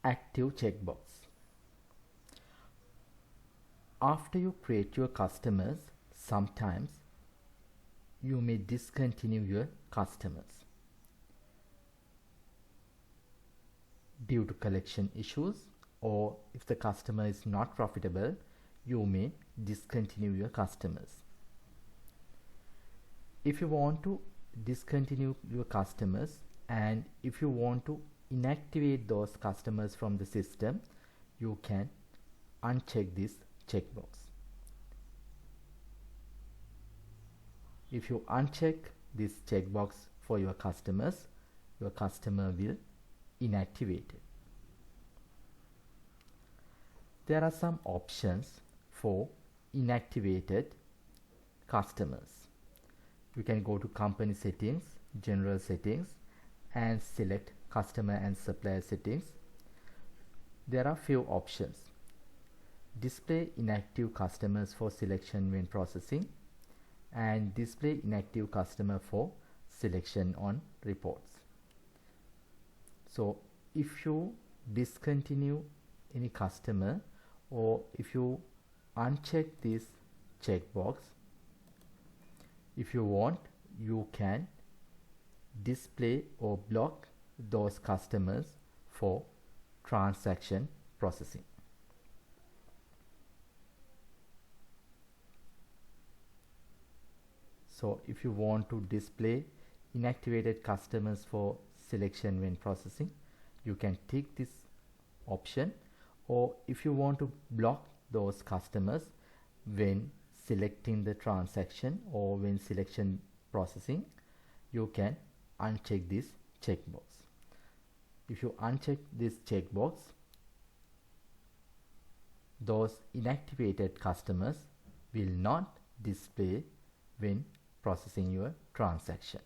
active checkbox. After you create your customers, sometimes you may discontinue your customers due to collection issues, or if the customer is not profitable, you may discontinue your customers. If you want to discontinue your customers and if you want to inactivate those customers from the system, you can uncheck this checkbox. If you uncheck this checkbox for your customers, your customer will inactivate it. There are some options for inactivated customers. You can go to company settings, general settings, and select customer and supplier settings. There are few options. Display inactive customers for selection when processing, and display inactive customer for selection on reports. So if you discontinue any customer, or if you uncheck this checkbox, if you want, you can display or block those customers for transaction processing. So if you want to display inactivated customers for selection when processing, you can tick this option, or if you want to block those customers when selecting the transaction or when selection processing, you can uncheck this checkbox. If you uncheck this checkbox, those inactivated customers will not display when processing your transaction.